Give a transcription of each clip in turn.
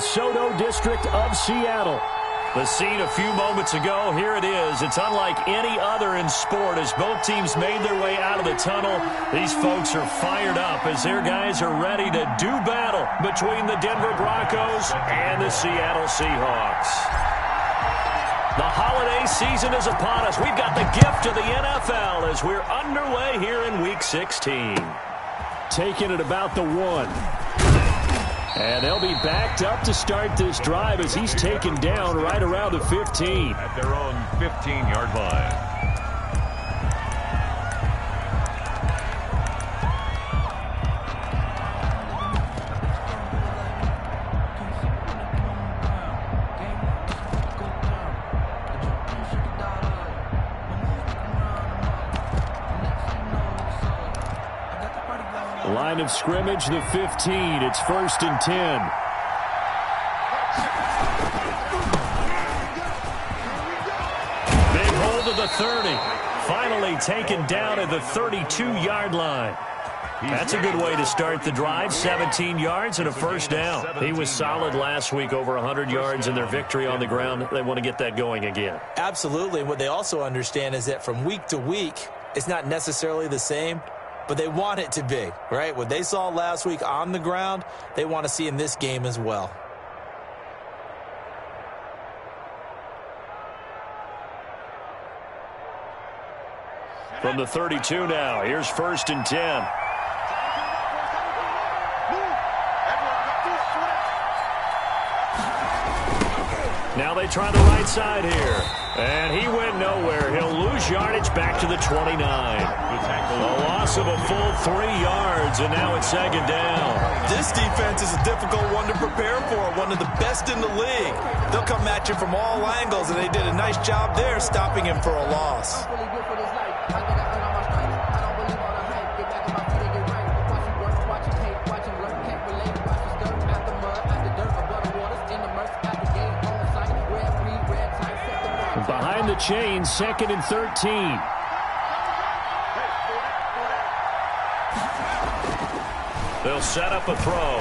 DeSoto district of Seattle. The scene a few moments ago, here it is. It's unlike any other in sport as both teams made their way out of the tunnel. These folks are fired up as their guys are ready to do battle between the Denver Broncos and the Seattle Seahawks. The holiday season is upon us. We've got the gift of the NFL as we're underway here in Week 16. Taking it about the 1. And they'll be backed up to start this drive as he's taken down right around the 15. At their own 15-yard line. Line of scrimmage, the 15. It's 1st and 10. Big hold of the 30. Finally taken down at the 32-yard line. That's a good way to start the drive. 17 yards and a first down. He was solid last week, over 100 yards in their victory on the ground. They want to get that going again. Absolutely. What they also understand is that from week to week, it's not necessarily the same, but they want it to be, right? What they saw last week on the ground, they want to see in this game as well. From the 32 now, here's 1st and 10. Now they try the right side here. And he went nowhere. He'll lose yardage back to the 29. A loss of a full 3 yards, and now it's 2nd down. This defense is a difficult one to prepare for, one of the best in the league. They'll come at you from all angles, and they did a nice job there stopping him for a loss. Behind the chain, 2nd and 13. They'll set up a throw.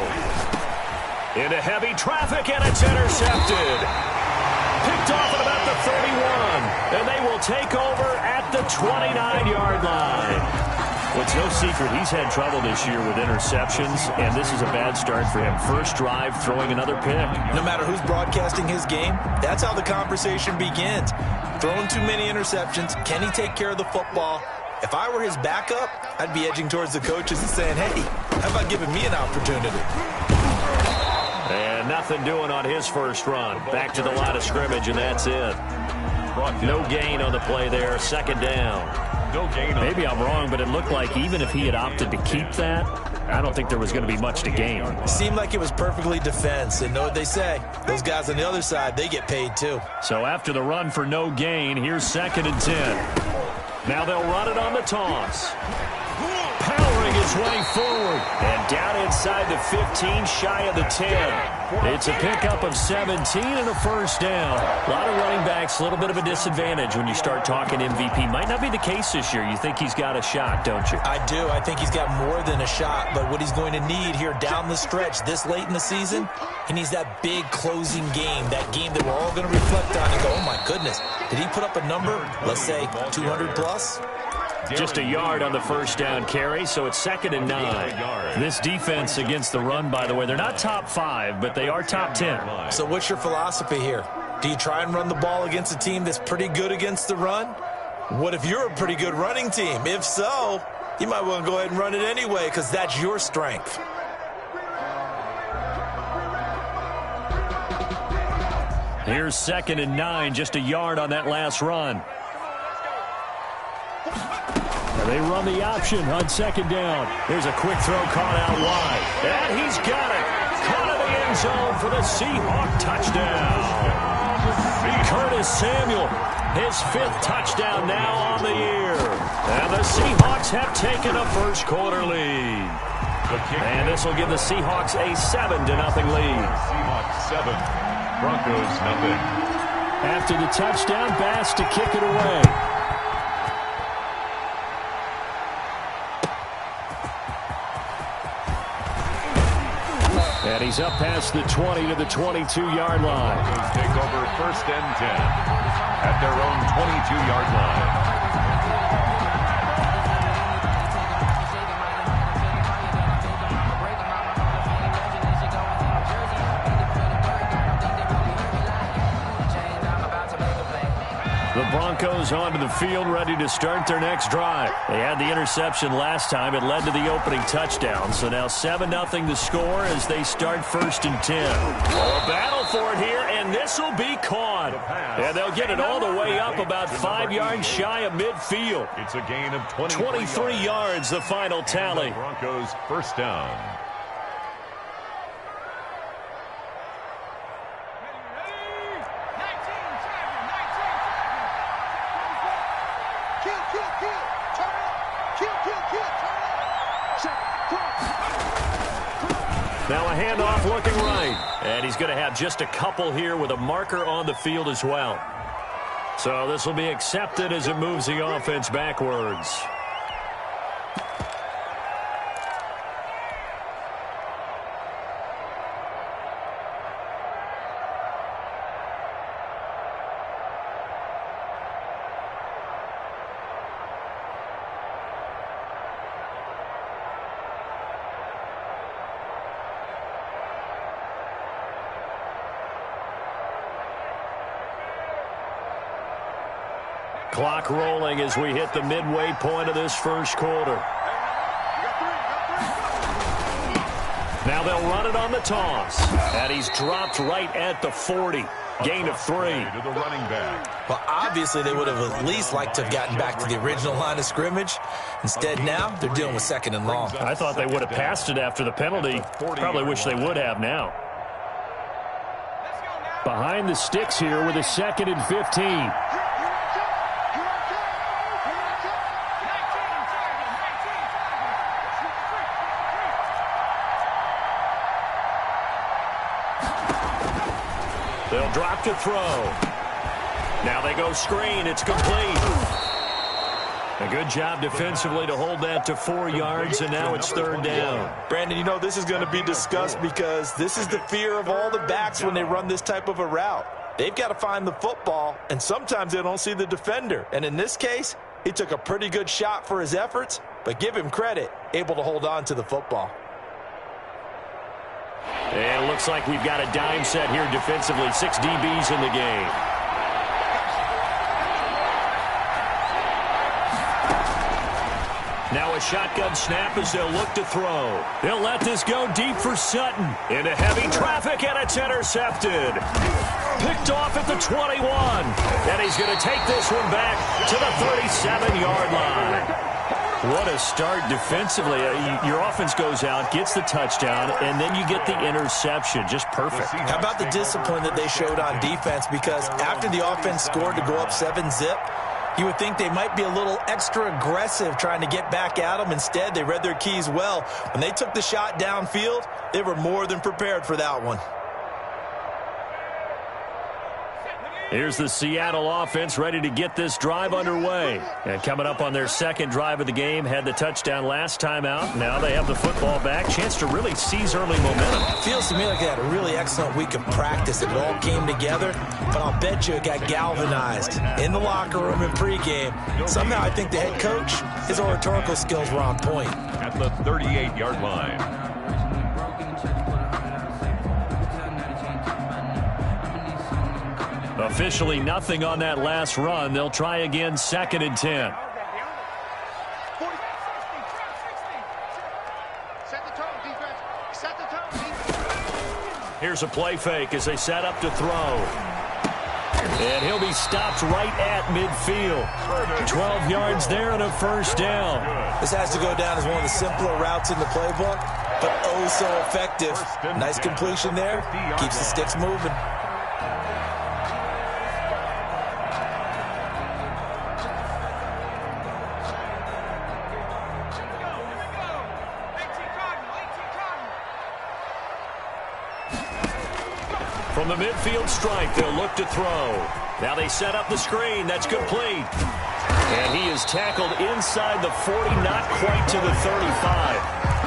Into heavy traffic, and it's intercepted. Picked off at about the 31. And they will take over at the 29-yard line. Well, it's no secret he's had trouble this year with interceptions, and this is a bad start for him. First drive, throwing another pick. No matter who's broadcasting his game, that's how the conversation begins. Throwing too many interceptions. Can he take care of the football? If I were his backup, I'd be edging towards the coaches and saying, hey, how about giving me an opportunity? And nothing doing on his first run. Back to the line of scrimmage, and that's it. No gain on the play there. 2nd down. No gain on. Maybe I'm wrong, but it looked like even if he had opted to keep that, I don't think there was going to be much to gain. Seemed like it was perfectly defense, and know what they say. Those guys on the other side, they get paid too. So after the run for no gain, here's 2nd and 10. Now they'll run it on the toss. Powering his way forward. And down inside the 15, shy of the 10. It's a pickup of 17 and a first down. A lot of running backs, a little bit of a disadvantage when you start talking MVP. Might not be the case this year. You think he's got a shot, don't you? I do. I think he's got more than a shot. But what he's going to need here down the stretch this late in the season, he needs that big closing game, that game that we're all going to reflect on and go, oh, my goodness, did he put up a number, let's say 200 plus? Just a yard on the first down carry, so it's 2nd and 9. This defense against the run, by the way, they're not top 5, but they are top 10. So what's your philosophy here? Do you try and run the ball against a team that's pretty good against the run? What if you're a pretty good running team? If so, you might want to go ahead and run it anyway because that's your strength. Here's 2nd and 9, just a yard on that last run. They run the option on 2nd down. Here's a quick throw caught out wide. And he's got it. Caught in the end zone for the Seahawk touchdown. Curtis Samuel, his 5th touchdown now on the year. And the Seahawks have taken a first quarter lead. And this will give the Seahawks a 7-0 lead. Seahawks 7, Broncos nothing. After the touchdown, Bass to kick it away. And he's up past the 20 to the 22-yard line. Broncos take over 1st and 10 at their own 22-yard line. The Broncos onto the field, ready to start their next drive. They had the interception last time. It led to the opening touchdown. So now 7-0 the score as they start 1st and 10. Oh, a battle for it here, and this will be caught. And they'll get it all the way up about 5 yards shy of midfield. It's a gain of 23 yards, the final tally. Broncos 1st down. Now a handoff looking right. And he's going to have just a couple here with a marker on the field as well. So this will be accepted as it moves the offense backwards. Clock rolling as we hit the midway point of this first quarter. Now they'll run it on the toss. And he's dropped right at the 40. Gain of 3. To the running back. Well, obviously they would have at least liked to have gotten back to the original line of scrimmage. Instead now they're dealing with 2nd and long. I thought they would have passed it after the penalty. Probably wish they would have now. Behind the sticks here with a 2nd and 15. They'll drop to throw. Now they go screen. It's complete. A good job defensively to hold that to 4 yards, and now it's 3rd down. Brandon, you know this is going to be discussed because this is the fear of all the backs when they run this type of a route. They've got to find the football, and sometimes they don't see the defender. And in this case, he took a pretty good shot for his efforts, but give him credit, able to hold on to the football. And it looks like we've got a dime set here defensively. 6 DBs in the game. Now a shotgun snap as they'll look to throw. They'll let this go deep for Sutton. Into heavy traffic, and it's intercepted. Picked off at the 21. And he's going to take this one back to the 37-yard line. What a start defensively. Your offense goes out, gets the touchdown, and then you get the interception. Just perfect. How about the discipline that they showed on defense? Because after the offense scored to go up 7-zip, you would think they might be a little extra aggressive trying to get back at them. Instead, they read their keys well. When they took the shot downfield, they were more than prepared for that one. Here's the Seattle offense ready to get this drive underway. And coming up on their 2nd drive of the game, had the touchdown last time out. Now they have the football back. Chance to really seize early momentum. Feels to me like they had a really excellent week of practice. It all came together, but I'll bet you it got galvanized in the locker room in pregame. Somehow I think the head coach, his oratorical skills were on point. At the 38-yard line. Officially nothing on that last run. They'll try again, 2nd and 10. Here's a play fake as they set up to throw. And he'll be stopped right at midfield. 12 yards there and a 1st down. This has to go down as one of the simpler routes in the playbook, but oh so effective. Nice completion there. Keeps the sticks moving. From the midfield strike, they'll look to throw. Now they set up the screen. That's complete. And he is tackled inside the 40, not quite to the 35.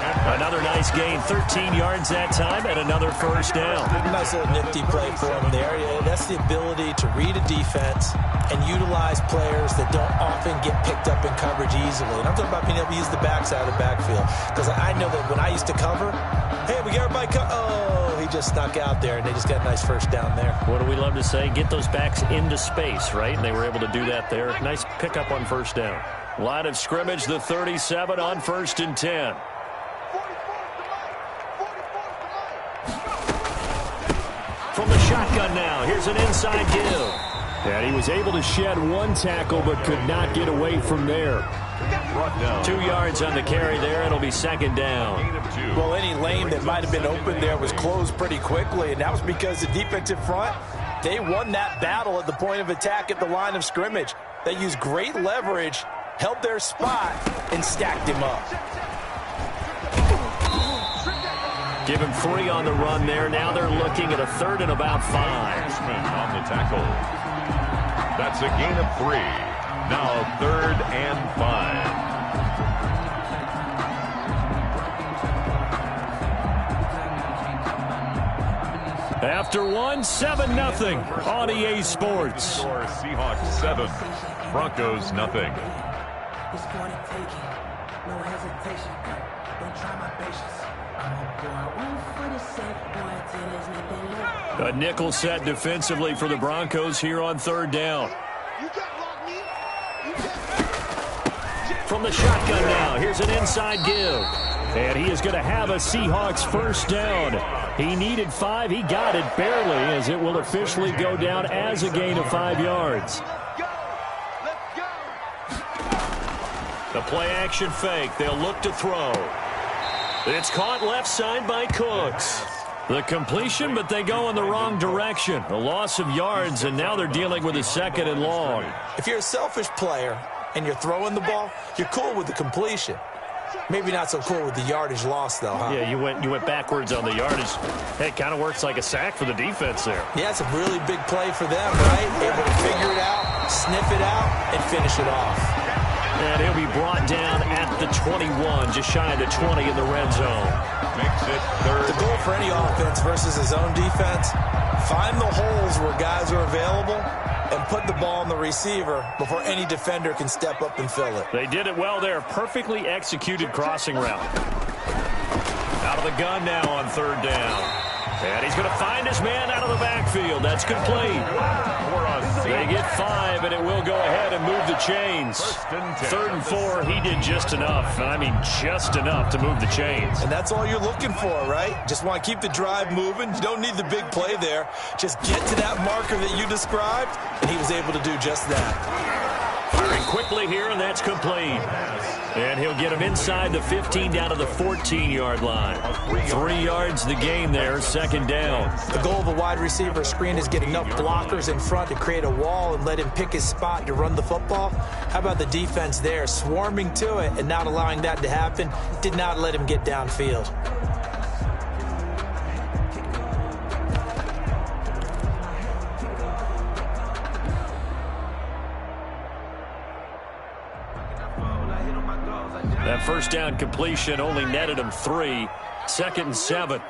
At Another nice gain, 13 yards that time, and another first down. Nice little nifty play for him there. Yeah, that's the ability to read a defense and utilize players that don't often get picked up in coverage easily. And I'm talking about being able to use the backside of the backfield. Because I know that when I used to cover, hey, we got everybody oh, he just snuck out there, and they just got a nice first down there. What do we love to say? Get those backs into space, right? And they were able to do that there. Nice pickup on first down. Line of scrimmage, the 37 on 1st and 10. From the shotgun now, here's an inside give. And he was able to shed one tackle but could not get away from there. 2 yards on the carry there. It'll be second down. Well, any lane that might have been open there was closed pretty quickly, and that was because the defensive front, they won that battle at the point of attack at the line of scrimmage. They used great leverage, held their spot, and stacked him up. Give him 3 on the run there. Now they're looking at a 3rd and about 5. On the tackle. That's a gain of 3. Now 3rd and 5. After 1, 7-0 on EA Sports. Seahawks 7, Broncos nothing. No hesitation. Don't try my patience. A nickel set defensively for the Broncos here on 3rd down. From the shotgun now, here's an inside give. And he is going to have a Seahawks first down. He needed 5. He got it barely, as it will officially go down as a gain of 5 yards. The play action fake. They'll look to throw. It's caught left side by Cooks. The completion, but they go in the wrong direction. A loss of yards, and now they're dealing with a 2nd and long. If you're a selfish player and you're throwing the ball, you're cool with the completion. Maybe not so cool with the yardage loss, though, huh? Yeah, you went backwards on the yardage. Hey, it kind of works like a sack for the defense there. Yeah, it's a really big play for them, right? Able to figure it out, sniff it out, and finish it off. And he'll be brought down at the 21, just shy of the 20 in the red zone. Makes it 3rd. The goal for any offense versus his own defense, find the holes where guys are available and put the ball on the receiver before any defender can step up and fill it. They did it well there. Perfectly executed crossing route. Out of the gun now on 3rd down. And he's going to find his man out of the backfield. That's complete. They get 5, and it will go ahead and move the chains. 3rd and 4, he did just enough. I mean, just enough to move the chains. And that's all you're looking for, right? Just want to keep the drive moving. You don't need the big play there. Just get to that marker that you described, and he was able to do just that. Firing quickly here, and that's complete. And he'll get him inside the 15 down to the 14-yard line. 3 yards the gain there, 2nd down. The goal of a wide receiver screen is get enough blockers in front to create a wall and let him pick his spot to run the football. How about the defense there, swarming to it and not allowing that to happen? Did not let him get downfield. That first down completion only netted him 3. 2nd and 7.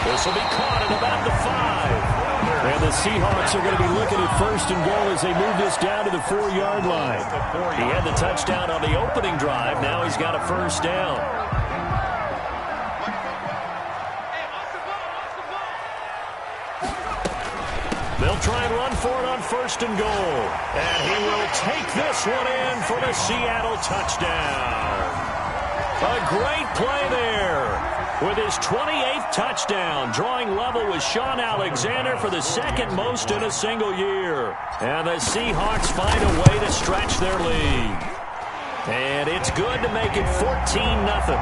This will be caught at about the 5. And the Seahawks are going to be looking at 1st and goal as they move this down to the 4-yard line. He had the touchdown on the opening drive. Now he's got a first down. They'll try and run for it on 1st and goal. And he will take this one in for the Seattle touchdown. A great play there with his 28th touchdown, drawing level with Sean Alexander for the 2nd most in a single year. And the Seahawks find a way to stretch their lead. And it's good to make it 14-0.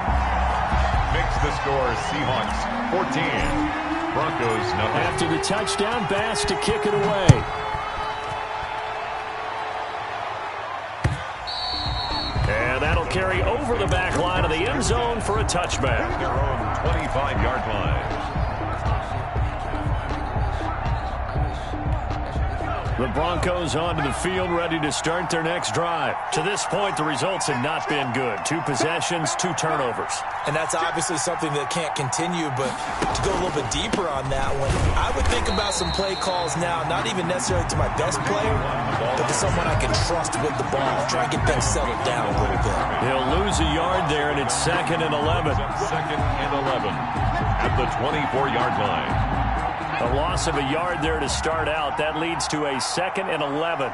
Makes the score Seahawks 14. Broncos nothing. After the touchdown, Bass to kick it away. And that'll carry over the back line of the end zone for a touchback. Their own 25-yard line. The Broncos onto the field, ready to start their next drive. To this point, the results have not been good. 2 possessions, 2 turnovers. And that's obviously something that can't continue, but to go a little bit deeper on that one, I would think about some play calls now, not even necessarily to my best player, but to someone I can trust with the ball. Try and get them settled down a little bit. He'll lose a yard there, and it's 2nd and 11. 2nd and 11 at the 24-yard line. A loss of a yard there to start out. That leads to a 2nd and 11.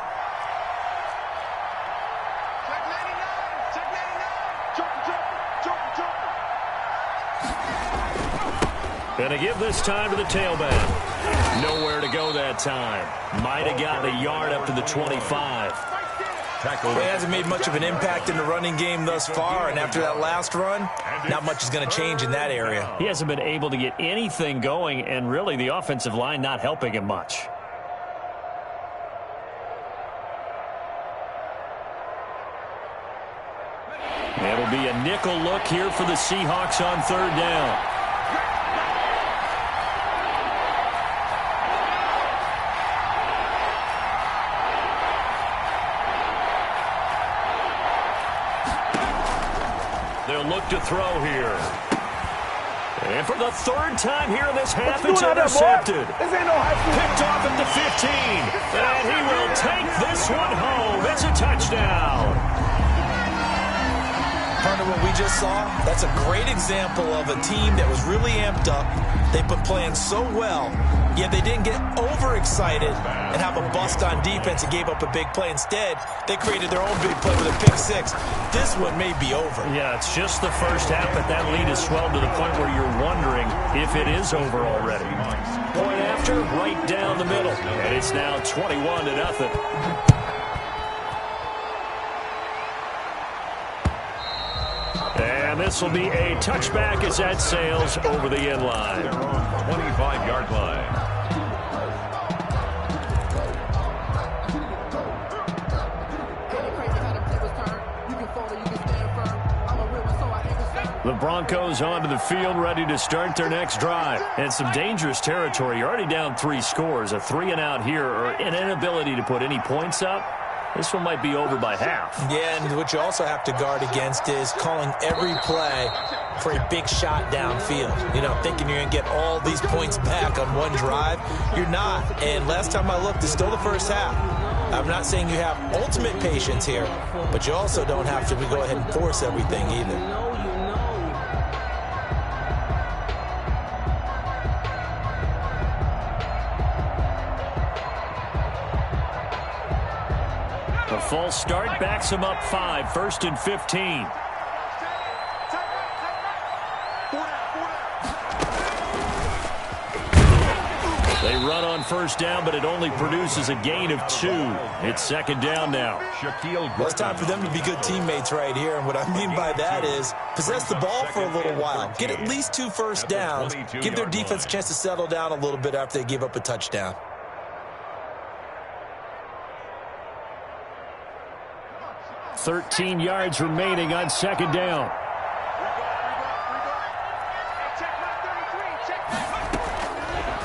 Gonna give this time to the tailback. Nowhere to go that time. Might have gotten a yard up to the 25. He hasn't made much of an impact in the running game thus far, and after that last run, not much is going to change in that area. He hasn't been able to get anything going, and really the offensive line not helping him much. It'll be a nickel look here for the Seahawks on 3rd down. They'll look to throw here. And for the 3rd time here in this half, it's intercepted. Picked off at the 15. And he will take this one home. It's a touchdown. Partner, what we just saw, that's a great example of a team that was really amped up. They've been playing so well, yet they didn't get overexcited and have a bust on defense and gave up a big play. Instead, they created their own big play with a pick 6. This one may be over. Yeah, it's just the first half, but that lead has swelled to the point where you're wondering if it is over already. Point after, right down the middle. And it's now 21-0. And this will be a touchback as that sails over the end line. 25-yard line. The Broncos onto the field, ready to start their next drive. And some dangerous territory. You're already down 3 scores. A 3-and-out here, or an inability to put any points up. This one might be over by half. Yeah, and what you also have to guard against is calling every play for a big shot downfield. You know, thinking you're going to get all these points back on one drive. You're not. And last time I looked, it's still the first half. I'm not saying you have ultimate patience here, but you also don't have to go ahead and force everything either. A false start backs him up 5, 1st and 15. They run on 1st down, but it only produces a gain of 2. It's 2nd down now. Well, it's time for them to be good teammates right here, and what I mean by that is possess the ball for a little while. Get at least 2 first downs. Give their defense a chance to settle down a little bit after they give up a touchdown. 13 yards remaining on 2nd down.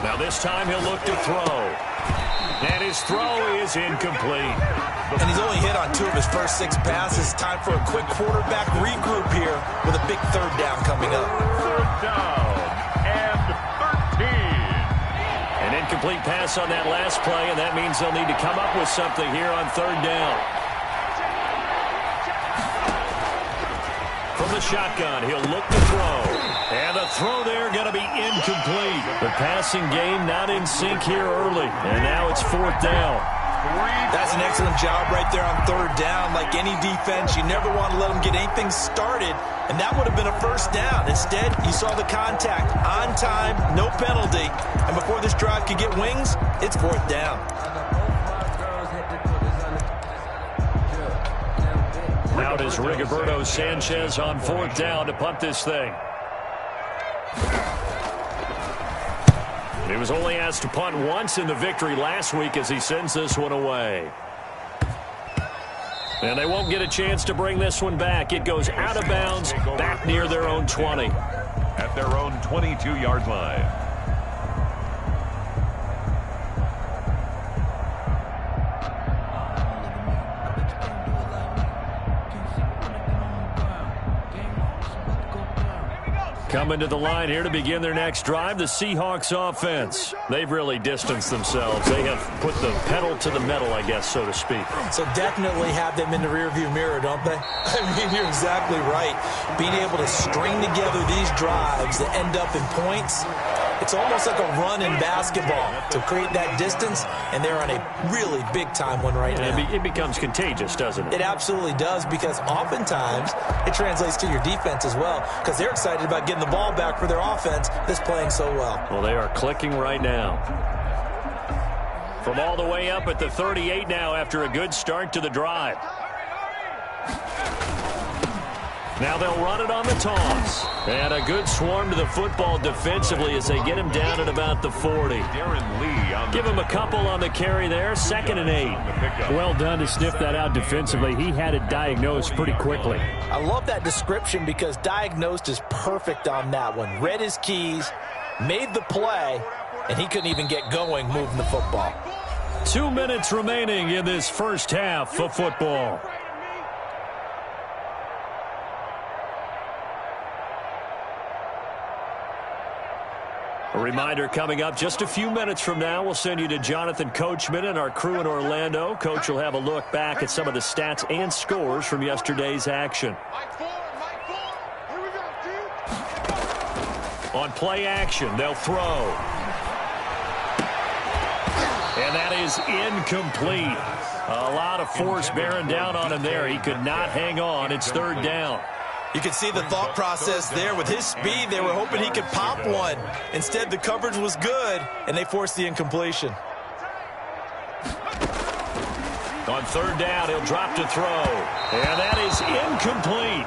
Now this time he'll look to throw. And his throw is incomplete. And he's only hit on 2 of his first 6 passes. Time for a quick quarterback regroup here with a big 3rd down coming up. 3rd down and 13. An incomplete pass on that last play, and that means they'll need to come up with something here on 3rd down. From the shotgun, he'll look to throw. And the throw there going to be incomplete. The passing game not in sync here early. And now it's 4th down. That's an excellent job right there on 3rd down. Like any defense, you never want to let them get anything started. And that would have been a 1st down. Instead, you saw the contact on time, no penalty. And before this drive could get wings, it's 4th down. Out is Rigoberto Sanchez on 4th down to punt this thing. He was only asked to punt once in the victory last week as he sends this one away. And they won't get a chance to bring this one back. It goes out of bounds, back near their own 20. At their own 22-yard line. Coming to the line here to begin their next drive, the Seahawks offense. They've really distanced themselves. They have put the pedal to the metal, I guess, so to speak. So definitely have them in the rearview mirror, don't they? I mean, you're exactly right. Being able to string together these drives that end up in points, it's almost like a run in basketball to create that distance, and they're on a really big-time one right now. It becomes contagious, doesn't it? It absolutely does, because oftentimes it translates to your defense as well, because they're excited about getting the ball back for their offense that's playing so well. Well, they are clicking right now. From all the way up at the 38 now after a good start to the drive. Now they'll run it on the toss. And a good swarm to the football defensively as they get him down at about the 40. Give him a couple on the carry there. 2nd and 8. Well done to sniff that out defensively. He had it diagnosed pretty quickly. I love that description because diagnosed is perfect on that one. Read his keys, made the play, and he couldn't even get going moving the football. 2 minutes remaining in this first half of football. A reminder coming up just a few minutes from now, we'll send you to Jonathan Coachman and our crew in Orlando. Coach will have a look back at some of the stats and scores from yesterday's action. On play action, they'll throw. And that is incomplete. A lot of force bearing down on him there. He could not hang on. It's 3rd down. You can see the thought process there. With his speed, they were hoping he could pop one. Instead, the coverage was good, and they forced the incompletion. On 3rd down, he'll drop to throw. And that is incomplete.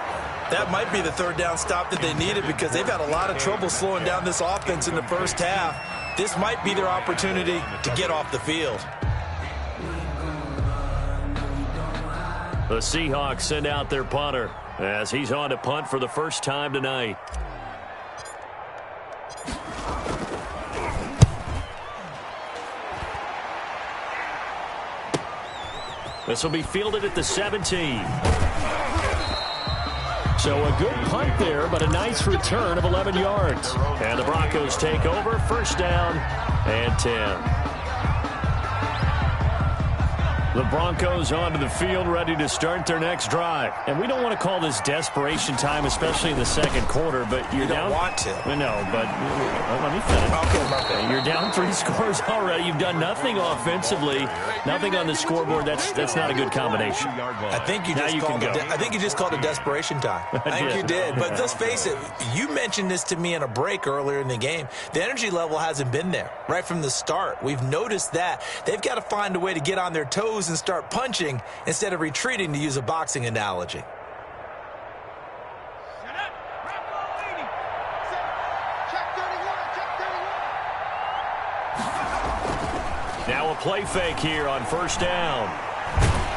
That might be the 3rd down stop that they needed because they've had a lot of trouble slowing down this offense in the first half. This might be their opportunity to get off the field. The Seahawks send out their punter as he's on to punt for the first time tonight. This will be fielded at the 17. So a good punt there, but a nice return of 11 yards. And the Broncos take over, 1st down and 10. The Broncos onto the field, ready to start their next drive. And we don't want to call this desperation time, especially in the 2nd quarter, but you're down. You don't want to. No, but let me finish. Okay. You're down 3 scores already. You've done nothing offensively, nothing on the scoreboard. That's not a good combination. I think you just called it desperation time. I think you did. But let's face it, you mentioned this to me in a break earlier in the game. The energy level hasn't been there right from the start. We've noticed that. They've got to find a way to get on their toes and start punching instead of retreating, to use a boxing analogy. Now a play fake here on 1st down.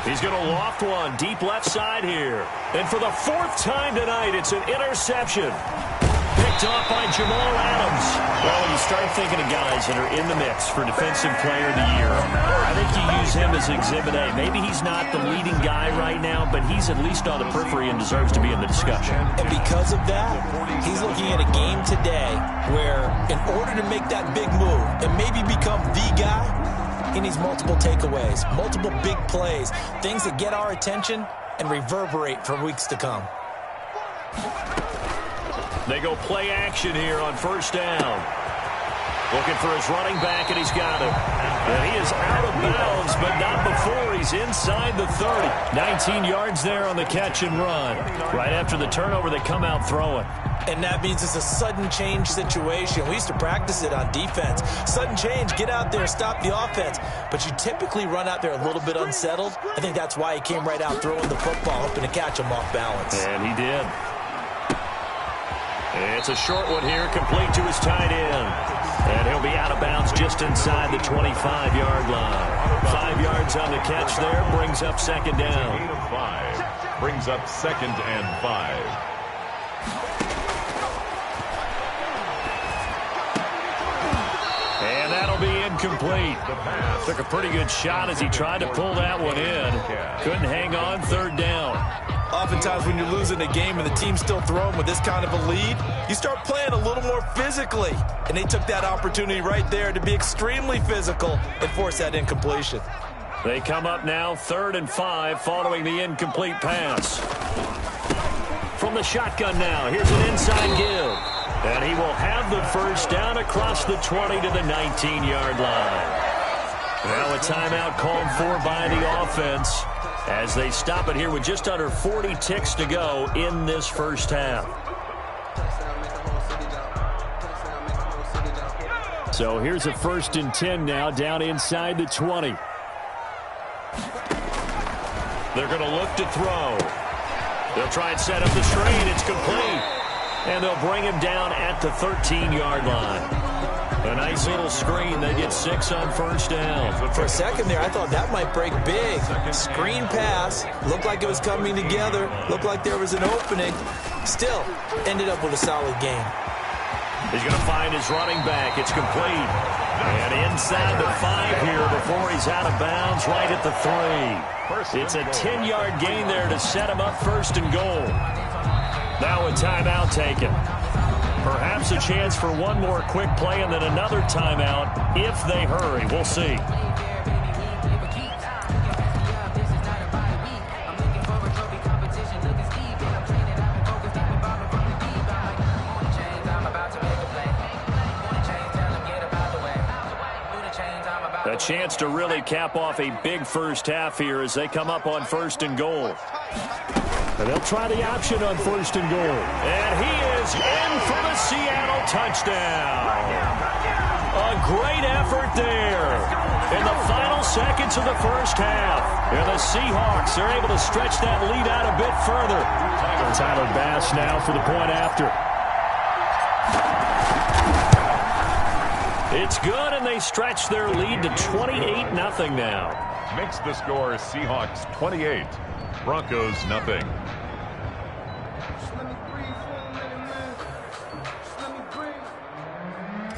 He's going to loft one deep left side here. And for the 4th time tonight, it's an interception. Picked off by Jamal Adams. Well, when you start thinking of guys that are in the mix for Defensive Player of the Year, I think you use him as Exhibit A. Maybe he's not the leading guy right now, but he's at least on the periphery and deserves to be in the discussion. And because of that, he's looking at a game today where in order to make that big move and maybe become the guy, he needs multiple takeaways, multiple big plays, things that get our attention and reverberate for weeks to come. They go play action here on 1st down. Looking for his running back, and he's got him. And he is out of bounds, but not before he's inside the 30. 19 yards there on the catch and run. Right after the turnover, they come out throwing. And that means it's a sudden change situation. We used to practice it on defense. Sudden change, get out there, stop the offense. But you typically run out there a little bit unsettled. I think that's why he came right out throwing the football, hoping to catch him off balance. And he did. It's a short one here, complete to his tight end. And he'll be out of bounds just inside the 25-yard line. 5 yards on the catch there, brings up 2nd down. Gain of 5. Brings up 2nd and 5. And that'll be incomplete. Took a pretty good shot as he tried to pull that one in. Couldn't hang on, 3rd down. Oftentimes when you're losing a game and the team's still throwing with this kind of a lead, you start playing a little more physically. And they took that opportunity right there to be extremely physical and force that incompletion. They come up now 3rd and 5 following the incomplete pass. From the shotgun now, here's an inside give. And he will have the first down across the 20 to the 19-yard line. Now a timeout called for by the offense as they stop it here with just under 40 ticks to go in this first half. So here's a 1st and 10 now down inside the 20. They're going to look to throw. They'll try and set up the screen. It's complete. And they'll bring him down at the 13-yard line. A nice little screen. They get 6 on first down. For a second there, I thought that might break big. Screen pass. Looked like it was coming together. Looked like there was an opening. Still, ended up with a solid game. He's going to find his running back. It's complete. And inside the 5 here before he's out of bounds right at the 3. It's a 10-yard gain there to set him up 1st and goal. Now a timeout taken. Perhaps a chance for one more quick play and then another timeout if they hurry. We'll see. A chance to really cap off a big first half here as they come up on 1st and goal. And they'll try the option on 1st and goal. And he is in for the Seattle touchdown. A great effort there in the final seconds of the first half. And the Seahawks are able to stretch that lead out a bit further. Tyler Bass now for the point after. It's good, and they stretch their lead to 28-0 now. Makes the score Seahawks 28, Broncos nothing.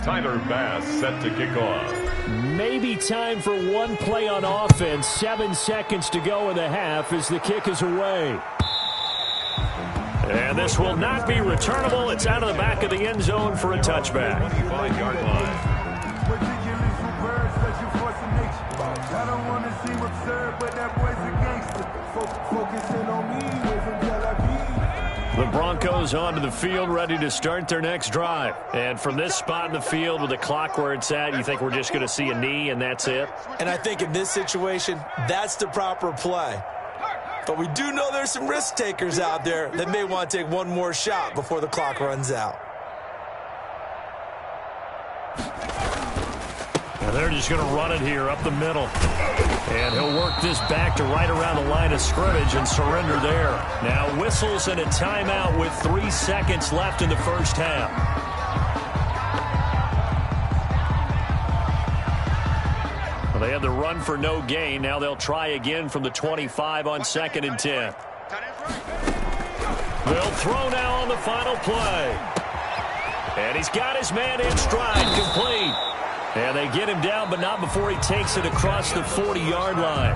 Tyler Bass set to kick off. Maybe time for one play on offense. 7 seconds to go in the half as the kick is away. And this will not be returnable. It's out of the back of the end zone for a touchback. 25-yard line. I don't want to seem absurd, but that boy's a gangster. Focusing on me, from Tel Aviv. The Broncos onto the field, ready to start their next drive. And from this spot in the field with the clock where it's at, you think we're just going to see a knee and that's it? And I think in this situation, that's the proper play. But we do know there's some risk takers out there that may want to take one more shot before the clock runs out. And they're just going to run it here up the middle. And he'll work this back to right around the line of scrimmage and surrender there. Now whistles and a timeout with 3 seconds left in the first half. Well, they had the run for no gain. Now they'll try again from the 25 on 2nd and 10. They'll throw now on the final play. And he's got his man in stride, complete. And they get him down, but not before he takes it across the 40-yard line.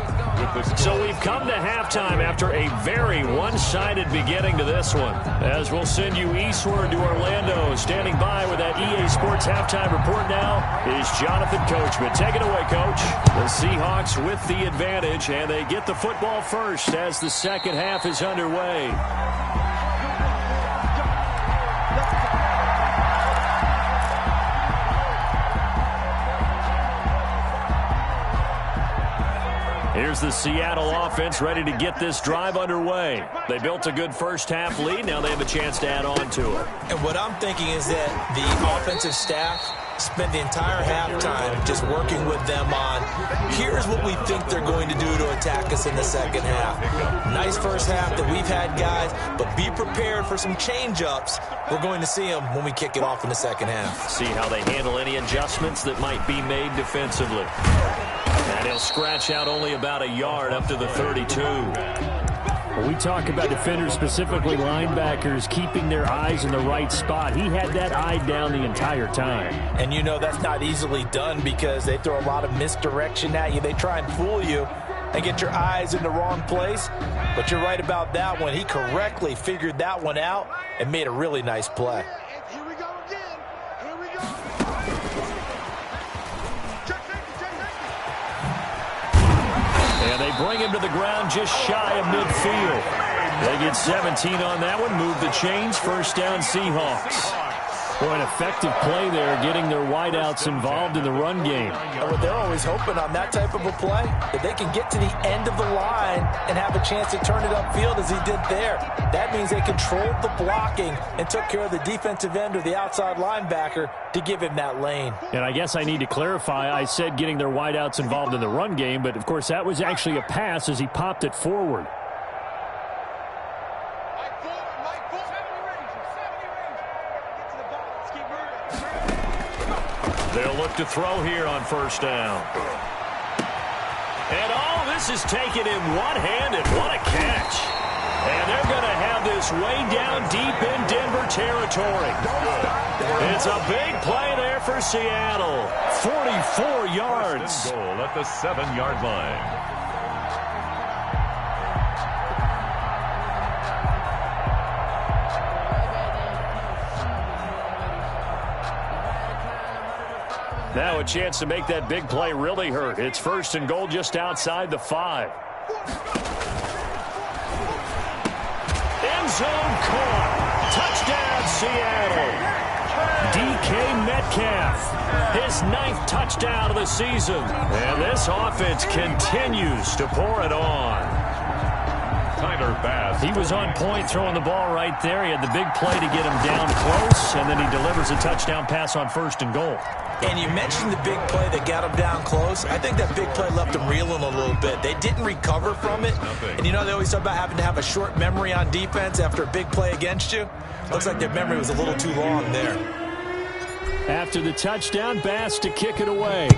So we've come to halftime after a very one-sided beginning to this one. As we'll send you eastward to Orlando. Standing by with that EA Sports halftime report now is Jonathan Coachman. Take it away, Coach. The Seahawks with the advantage, and they get the football first as the second half is underway. Here's the Seattle offense ready to get this drive underway. They built a good first half lead. Now they have a chance to add on to it. And what I'm thinking is that the offensive staff spent the entire halftime just working with them on, here's what we think they're going to do to attack us in the second half. Nice first half that we've had, guys, but be prepared for some change-ups. We're going to see them when we kick it off in the second half. See how they handle any adjustments that might be made defensively. And he'll scratch out only about a yard up to the 32. When we talk about defenders, specifically linebackers, keeping their eyes in the right spot, he had that eye down the entire time. And you know that's not easily done because they throw a lot of misdirection at you. They try and fool you. and get your eyes in the wrong place. But you're right about that one. He correctly figured that one out and made a really nice play. Here we go again. Here we go. And they bring him to the ground just shy of midfield. They get 17 on that one, move the chains, first down Seahawks. Boy, an effective play there, getting their wideouts involved in the run game. And what they're always hoping on that type of a play, that they can get to the end of the line and have a chance to turn it upfield as he did there. That means they controlled the blocking and took care of the defensive end or the outside linebacker to give him that lane. And I guess I need to clarify, I said getting their wideouts involved in the run game, but of course that was actually a pass as he popped it forward. They'll look to throw here on first down. And this is taken in one-handed. What a catch. And they're going to have this way down deep in Denver territory. It's a big play there for Seattle. 44 yards. Goal at the 7-yard line. Now a chance to make that big play really hurt. It's first and goal just outside the 5. End zone caught. Touchdown, Seattle. DK Metcalf, his 9th touchdown of the season. And this offense continues to pour it on. Bass. He was on point throwing the ball right there. He had the big play to get him down close, and then he delivers a touchdown pass on first and goal. And you mentioned the big play that got him down close. I think that big play left him reeling a little bit. They didn't recover from it. And you know, they always talk about having to have a short memory on defense after a big play against you. Looks like their memory was a little too long there. After the touchdown, Bass to kick it away.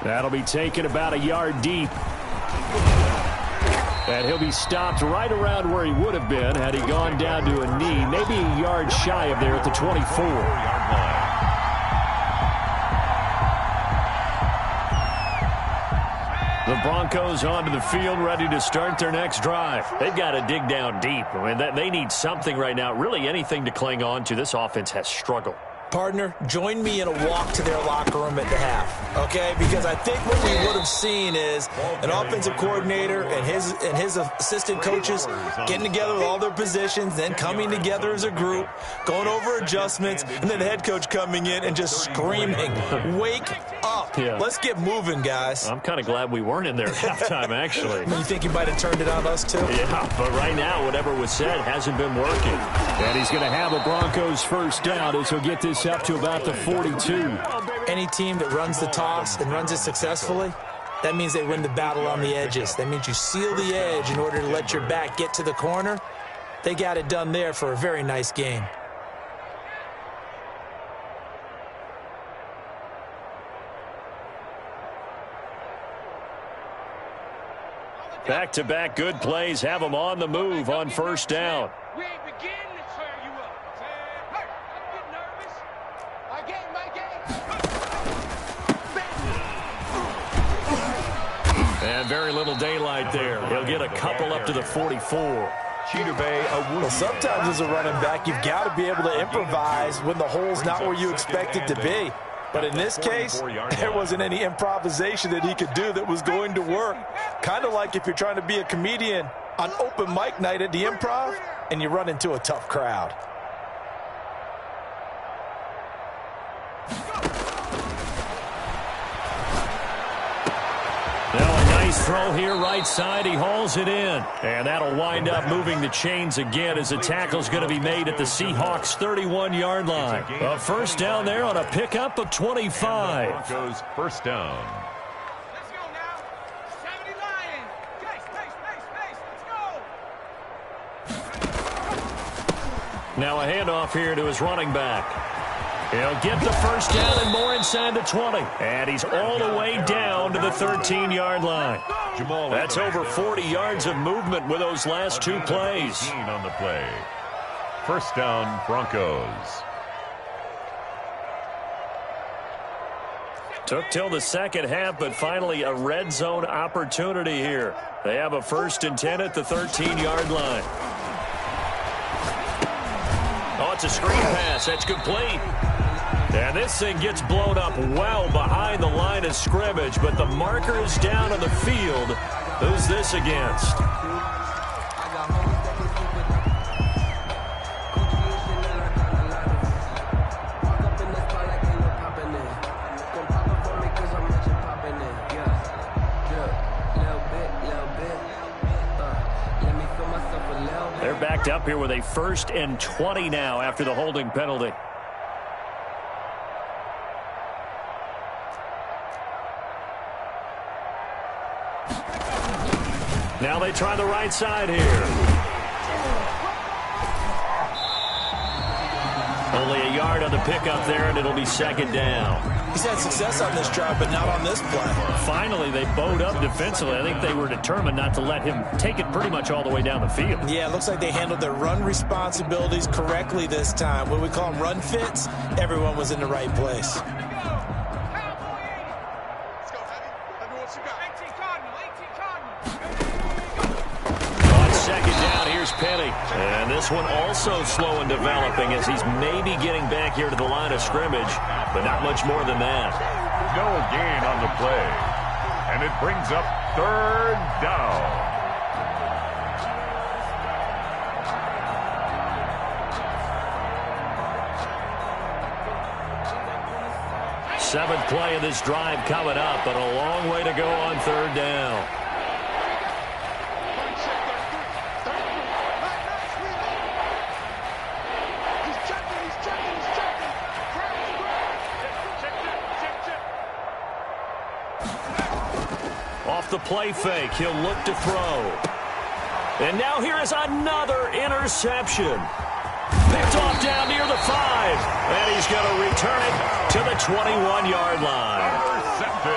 That'll be taken about a yard deep. And he'll be stopped right around where he would have been had he gone down to a knee, maybe a yard shy of there at the 24. The Broncos onto the field, ready to start their next drive. They've got to dig down deep. I mean, they need something right now, really anything to cling on to. This offense has struggled. Partner, join me in a walk to their locker room at the half, okay? Because I think what we would have seen is an offensive coordinator and his assistant coaches getting together with all their positions, then coming together as a group, going over adjustments, and then the head coach coming in and just screaming, "Wake up. Yeah. Let's get moving, guys." I'm kind of glad we weren't in there at halftime, actually. You think he might have turned it on us, too? Yeah, but right now, whatever was said hasn't been working. And he's going to have a Broncos first down as he'll get this up to about the 42. Any team that runs the toss and runs it successfully, that means they win the battle on the edges. That means you seal the edge in order to let your back get to the corner. They got it done there for a very nice game. Back-to-back good plays have them on the move on first down. We ain't beginning to tear you up. Hey, don't get nervous. My game, my game. And very little daylight there. He'll get a couple up to the 44. Well, sometimes as a running back, you've got to be able to improvise when the hole's not where you expect it to be. But in this case, there wasn't any improvisation that he could do that was going to work. Kind of like if you're trying to be a comedian on open mic night at the Improv and you run into a tough crowd. Now a nice throw here right side. He hauls it in. And that'll wind up moving the chains again as the tackle's going to be made at the Seahawks 31-yard line. A first down there on a pickup of 25. Broncos first down. Let's go now. 70 Lions. Pace. Let's go. Now a handoff here to his running back. He'll get the first down and more inside the 20. And he's all the way down to the 13-yard line. That's over 40 yards of movement with those last two plays. On the play. First down, Broncos. Took till the second half, but finally a red zone opportunity here. They have a 1st and 10 at the 13-yard line. Oh, it's a screen pass. That's complete. And this thing gets blown up well behind the line of scrimmage, but the marker is down on the field. Who's this against? They're backed up here with a 1st and 20 now after the holding penalty. Now they try the right side here. Only a yard on the pickup there, and it'll be 2nd down. He's had success on this drive, but not on this play. Finally, they bowed up defensively. I think they were determined not to let him take it pretty much all the way down the field. Yeah, it looks like they handled their run responsibilities correctly this time. What we call them run fits, everyone was in the right place. Penny. And this one also slow in developing as he's maybe getting back here to the line of scrimmage, but not much more than that. No gain on the play. And it brings up 3rd down. Seventh play of this drive coming up, but a long way to go on 3rd down. Off the play fake, he'll look to throw. And now here is another interception. Picked off down near the 5. And he's going to return it to the 21-yard line.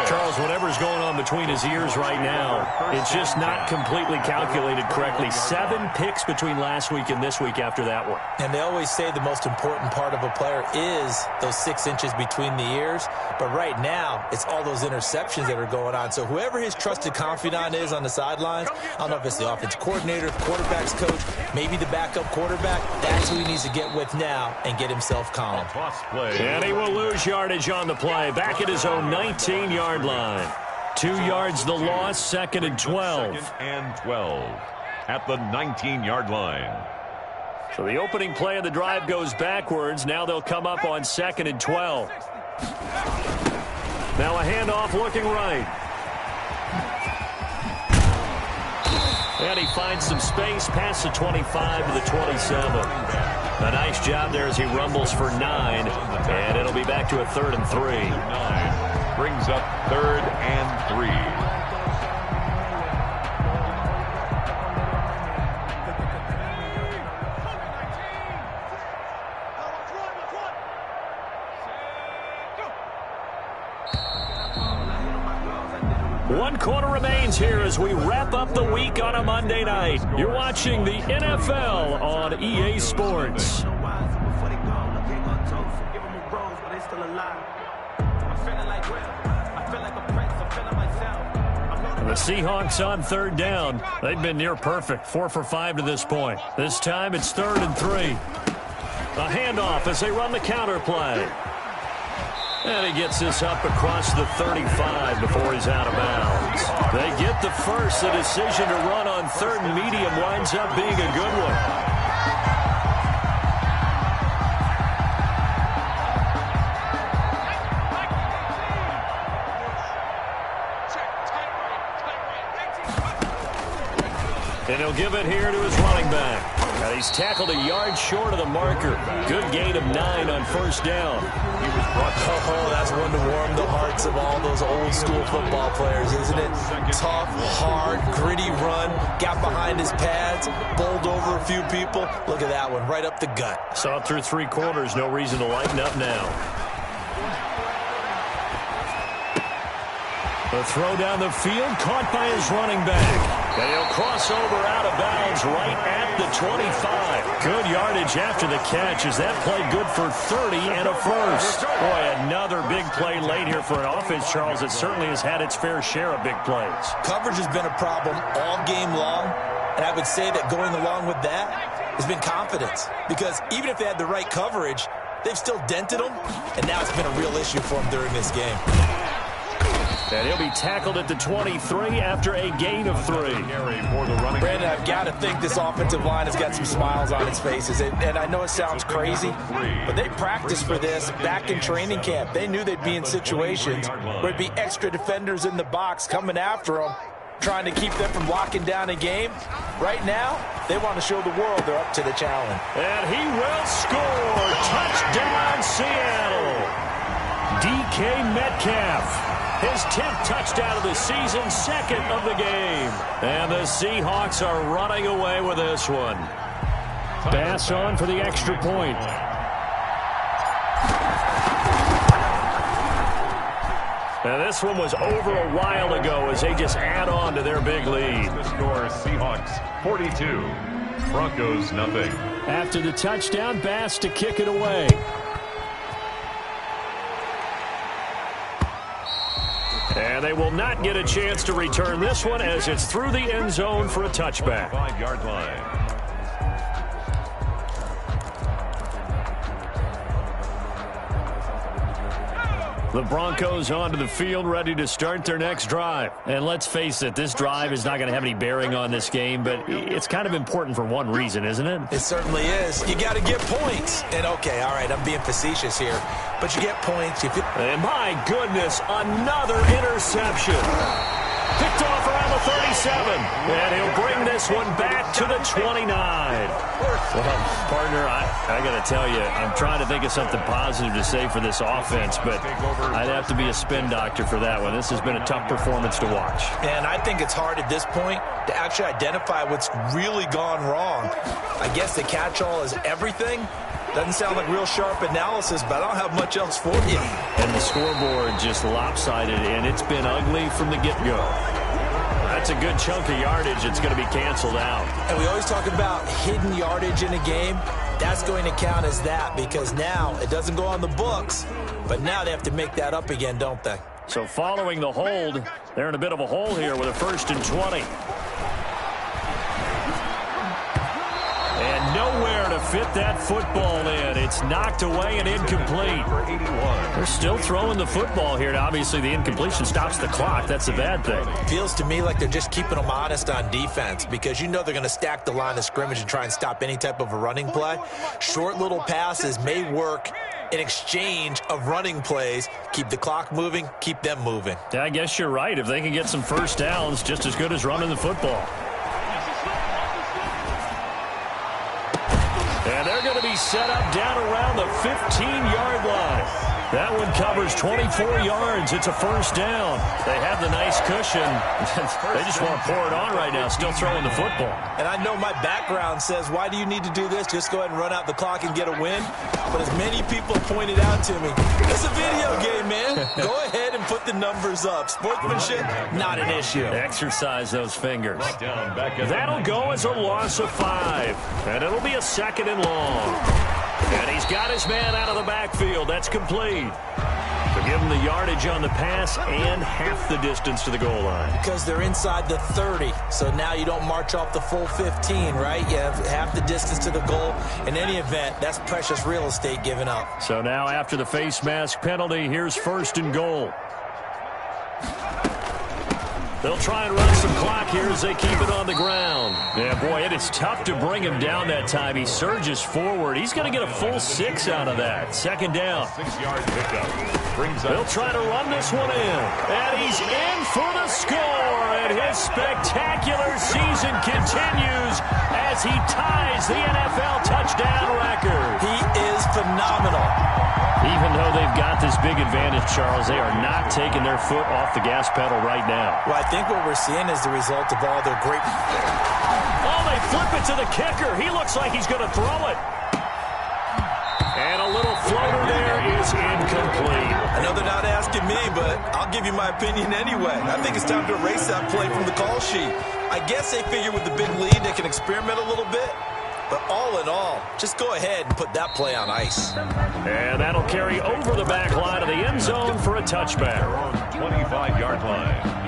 Charles, whatever's going on between his ears right now, it's just not completely calculated correctly. 7 picks between last week and this week after that one. And they always say the most important part of a player is those 6 inches between the ears. But right now, it's all those interceptions that are going on. So whoever his trusted confidant is on the sidelines, I don't know if it's the offensive coordinator, the quarterback's coach, maybe the backup quarterback, that's who he needs to get with now and get himself calm. And he will lose yardage on the play. Back at his own 19-yard line. 2 yards the loss, 2nd and 12. 2nd and 12 at the 19-yard line. So the opening play of the drive goes backwards. Now they'll come up on 2nd and 12. Now a handoff looking right. And he finds some space past the 25 to the 27. A nice job there as he rumbles for 9. And it'll be back to a 3rd and 3. 9 brings up 3rd and 3. One quarter remains here as we wrap up the week on a Monday night. You're watching the NFL on EA Sports. The Seahawks on 3rd down. They've been near perfect, 4 for 5 to this point. This time it's 3rd and 3. A handoff as they run the counter play. And he gets this up across the 35 before he's out of bounds. They get the first. The decision to run on 3rd and medium winds up being a good one. And he'll give it here to his running back. And he's tackled a yard short of the marker. Good gain of 9 on 1st down. Oh, that's one to warm the hearts of all those old school football players, isn't it? Tough, hard, gritty run. Got behind his pads, bowled over a few people. Look at that one, right up the gut. Saw it through 3 quarters. No reason to lighten up now. The throw down the field, caught by his running back. And he'll cross over out of bounds right at the 25. Good yardage after the catch as that play good for 30 and a first. Boy, another big play late here for an offense, Charles, that certainly has had its fair share of big plays. Coverage has been a problem all game long, and I would say that going along with that has been confidence. Because even if they had the right coverage, they've still dented them, and now it's been a real issue for them during this game. And he'll be tackled at the 23 after a gain of 3. Brandon, I've got to think this offensive line has got some smiles on its faces. And I know it sounds crazy, but they practiced for this back in training camp. They knew they'd be in situations where there'd be extra defenders in the box coming after them, trying to keep them from locking down a game. Right now, they want to show the world they're up to the challenge. And he will score. Touchdown, Seattle. DK Metcalf. His 10th touchdown of the season, second of the game. And the Seahawks are running away with this one. Pass on for the extra point. And this one was over a while ago as they just add on to their big lead. The score, Seahawks 42, Broncos nothing. After the touchdown, Bass to kick it away. And they will not get a chance to return this one as it's through the end zone for a touchback. 5-yard line. The Broncos onto the field, ready to start their next drive. And let's face it, this drive is not going to have any bearing on this game, but it's kind of important for one reason, isn't it? It certainly is. You got to get points. And, okay, all right, I'm being facetious here, but you get points. And my goodness, another interception. Picked off around the 37. And he'll bring this one back to the 29. Well, partner, I got to tell you, I'm trying to think of something positive to say for this offense, but I'd have to be a spin doctor for that one. This has been a tough performance to watch. And I think it's hard at this point to actually identify what's really gone wrong. I guess the catch-all is everything. Doesn't sound like real sharp analysis, but I don't have much else for you. And the scoreboard just lopsided, and it's been ugly from the get-go. That's a good chunk of yardage. It's going to be canceled out. And we always talk about hidden yardage in a game. That's going to count as that because now it doesn't go on the books, but now they have to make that up again, don't they? So following the hold, they're in a bit of a hole here with a 1st and 20. And nowhere to fit that football in. It's knocked away and incomplete. They're still throwing the football here. Now, obviously, the incompletion stops the clock. That's a bad thing. Feels to me like they're just keeping them honest on defense because you know they're going to stack the line of scrimmage and try and stop any type of a running play. Short little passes may work in exchange of running plays. Keep the clock moving, keep them moving. Yeah, I guess you're right. If they can get some first downs, just as good as running the football. And they're going to be set up down around the 15-yard line. That one covers 24 yards. It's a first down. They have the nice cushion. They just want to pour it on right now, still throwing the football. And I know my background says, why do you need to do this? Just go ahead and run out the clock and get a win. But as many people pointed out to me, it's a video game, man. Go ahead and put the numbers up. Sportsmanship, not an issue. Exercise those fingers. That'll go as a loss of 5. And it'll be a 2nd and long. And he's got his man out of the backfield. That's complete. To give him the yardage on the pass and half the distance to the goal line. Because they're inside the 30. So now you don't march off the full 15, right? You have half the distance to the goal. In any event, that's precious real estate given up. So now after the face mask penalty, here's 1st and goal. They'll try and run some clock here as they keep it on the ground. Yeah, boy, it is tough to bring him down that time. He surges forward. He's going to get a full 6 out of that. 2nd down. 6-yard pickup. They'll try to run this one in. And he's in for the score. And his spectacular season continues as he ties the NFL touchdown record. He is phenomenal. Even though they've got this big advantage, Charles, they are not taking their foot off the gas pedal right now. Well, I think what we're seeing is the result of all their great... Oh, they flip it to the kicker. He looks like he's going to throw it. And a little floater there is incomplete. I know they're not asking me, but I'll give you my opinion anyway. I think it's time to erase that play from the call sheet. I guess they figure with the big lead they can experiment a little bit. But all in all, just go ahead and put that play on ice. And that'll carry over the back line of the end zone for a touchback. 25-yard line.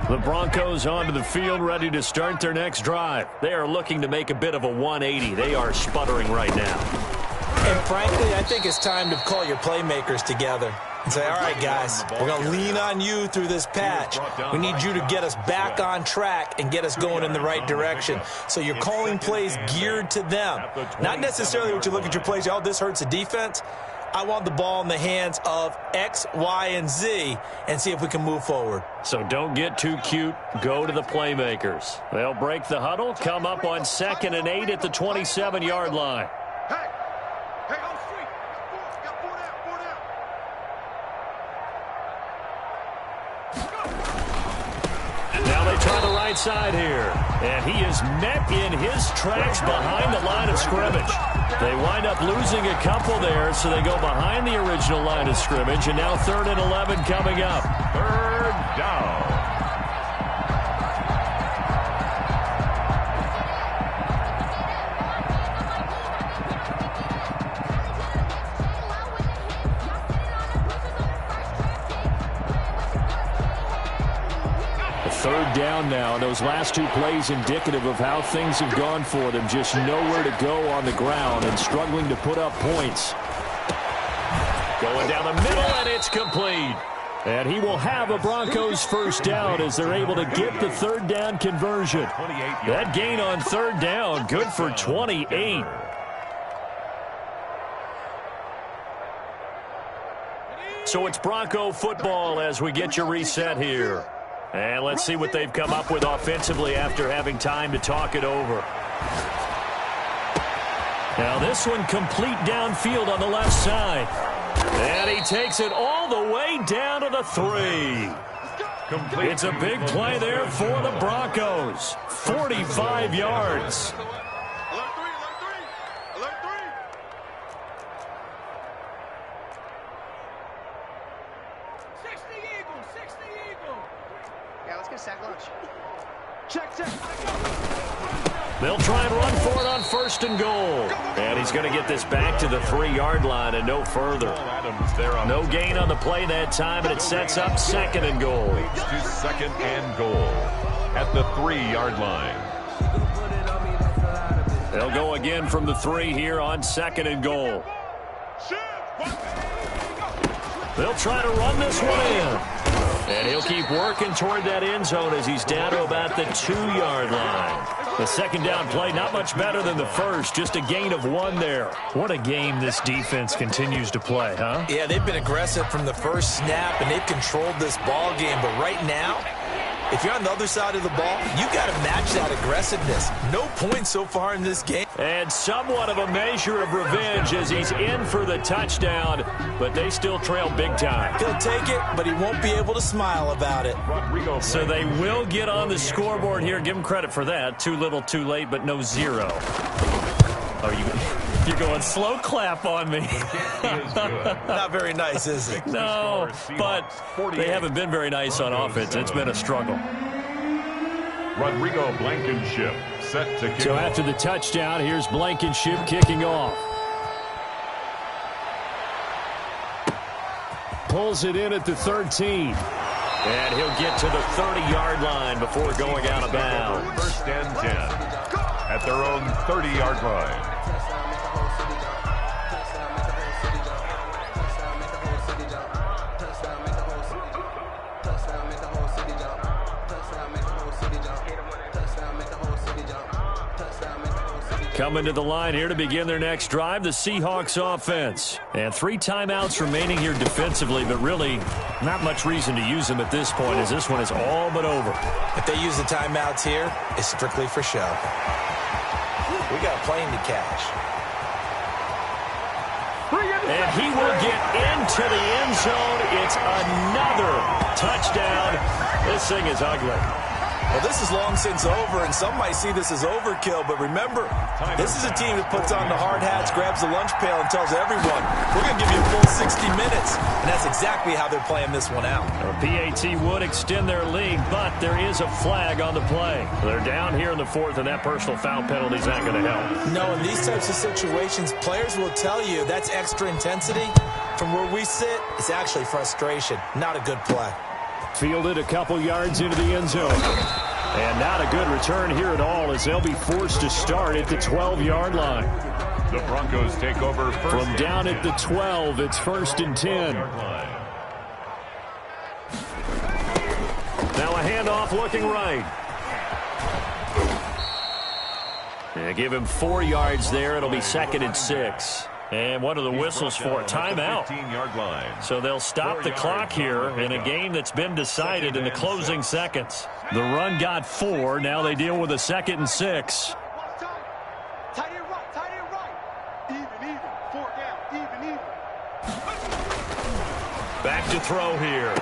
The Broncos onto the field, ready to start their next drive. They are looking to make a bit of a 180. They are sputtering right now. And frankly, I think it's time to call your playmakers together and say, all right, guys, we're going to lean on you through this patch. We need you to get us back on track and get us going in the right direction. So you're calling plays geared to them. Not necessarily what you look at your plays, oh, this hurts the defense. I want the ball in the hands of X, Y, and Z and see if we can move forward. So don't get too cute. Go to the playmakers. They'll break the huddle, come up on 2nd and 8 at the 27-yard line. Hey, on street. Got four down. Now they try the right side here. And he is met in his tracks behind the line of scrimmage. They wind up losing a couple there, so they go behind the original line of scrimmage. And now 3rd and 11 coming up. 3rd down. Third down now, and those last two plays indicative of how things have gone for them. Just nowhere to go on the ground and struggling to put up points. Going down the middle, and it's complete. And he will have a Broncos first down as they're able to get the 3rd down conversion. That gain on 3rd down, good for 28. So it's Bronco football as we get your reset here. And let's see what they've come up with offensively after having time to talk it over. Now this one complete downfield on the left side. And he takes it all the way down to the 3. It's a big play there for the Broncos. 45 yards. They'll try and run for it on 1st and goal. And he's going to get this back to the 3-yard line and no further. No gain on the play that time, and it sets up 2nd and goal. To 2nd and goal at the 3-yard line. They'll go again from the 3 here on 2nd and goal. They'll try to run this one in. And he'll keep working toward that end zone as he's down to about the 2-yard line. The 2nd down play, not much better than the first, just a gain of 1 there. What a game this defense continues to play, huh? Yeah, they've been aggressive from the first snap, and they've controlled this ball game. But right now, if you're on the other side of the ball, you got to match that aggressiveness. No points so far in this game. And somewhat of a measure of revenge as he's in for the touchdown, but they still trail big time. He'll take it, but he won't be able to smile about it. So they will get on the scoreboard here. Give him credit for that. Too little, too late, but no 0. Oh, you're going slow clap on me. Not very nice, is it? No, but they haven't been very nice on offense. It's been a struggle. Rodrigo Blankenship set to kick. So after the touchdown, here's Blankenship kicking off. Pulls it in at the 13. And he'll get to the 30-yard line before going out of bounds. 1st and 10 at their own 30-yard line. Coming to the line here to begin their next drive, the Seahawks offense. And 3 timeouts remaining here defensively, but really not much reason to use them at this point as this one is all but over. If they use the timeouts here, it's strictly for show. We got a plane to catch. And he will get into the end zone. It's another touchdown. This thing is ugly. Well, this is long since over, and some might see this as overkill. But remember, this is a team that puts on the hard hats, grabs the lunch pail, and tells everyone, we're going to give you a full 60 minutes. And that's exactly how they're playing this one out. A PAT would extend their lead, but there is a flag on the play. They're down here in the fourth, and that personal foul penalty is not going to help. No, in these types of situations, players will tell you that's extra intensity. From where we sit, it's actually frustration, not a good play. Fielded a couple yards into the end zone. And not a good return here at all, as they'll be forced to start at the 12-yard line. The Broncos take over first. From down at the 12, it's 1st and 10. Now a handoff looking right. Yeah, give him 4 yards there. It'll be 2nd and 6. And what are the whistles for? Timeout. 15-yard line. So they'll stop the clock here in a game that's been decided in the closing seconds. The run got 4. Now they deal with a 2nd and 6. Tight end right, tight end right. Even. 4 down, even. Back to throw here.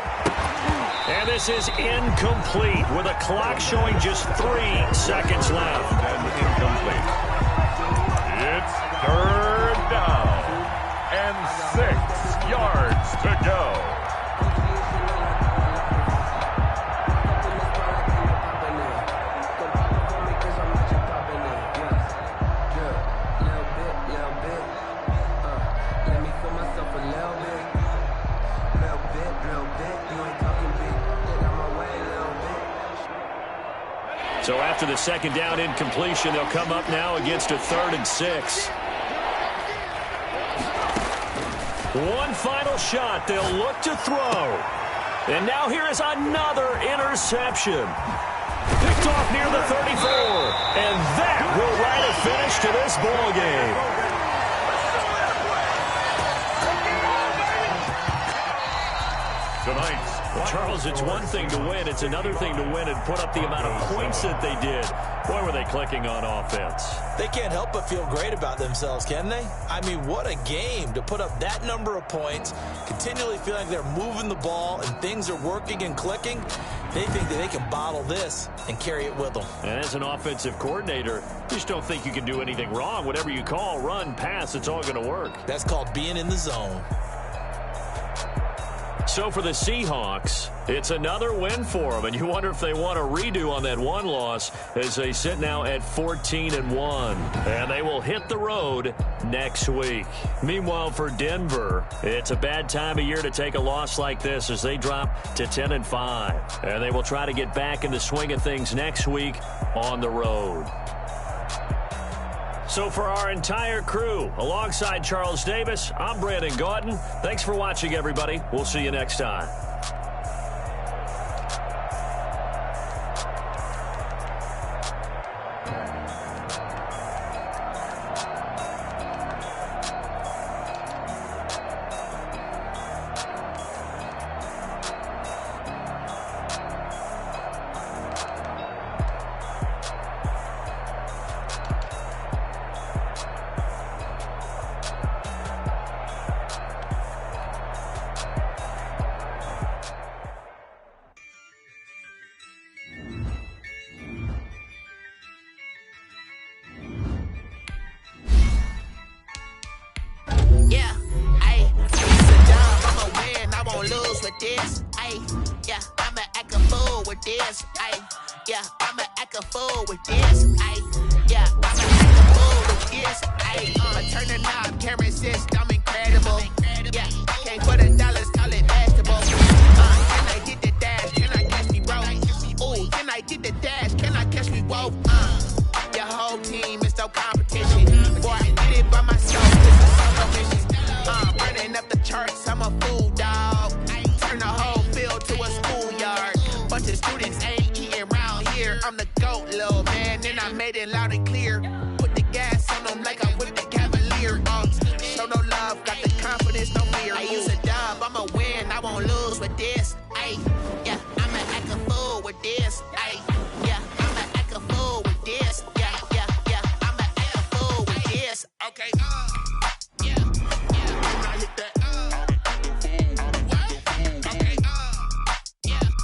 And this is incomplete with a clock showing just 3 seconds left. And incomplete. It's 3rd down and 6 yards to go. So after the 2nd down incompletion, they'll come up now against a 3rd and 6. One final shot. They'll look to throw. And now here is another interception. Picked off near the 34. And that will write a finish to this ball game. Tonight's Well, Charles, it's one thing to win. It's another thing to win and put up the amount of points that they did. Boy, were they clicking on offense. They can't help but feel great about themselves, can they? I mean, what a game to put up that number of points, continually feeling like they're moving the ball and things are working and clicking. They think that they can bottle this and carry it with them. And as an offensive coordinator, you just don't think you can do anything wrong. Whatever you call, run, pass, it's all going to work. That's called being in the zone. So for the Seahawks, it's another win for them, and you wonder if they want a redo on that one loss as they sit now at 14-1, and they will hit the road next week. Meanwhile, for Denver, it's a bad time of year to take a loss like this as they drop to 10-5, and they will try to get back in the swing of things next week on the road. So for our entire crew, alongside Charles Davis, I'm Brandon Gaudin. Thanks for watching, everybody. We'll see you next time. This, I'ma act a fool with this, I'ma act a fool with this, I'ma act a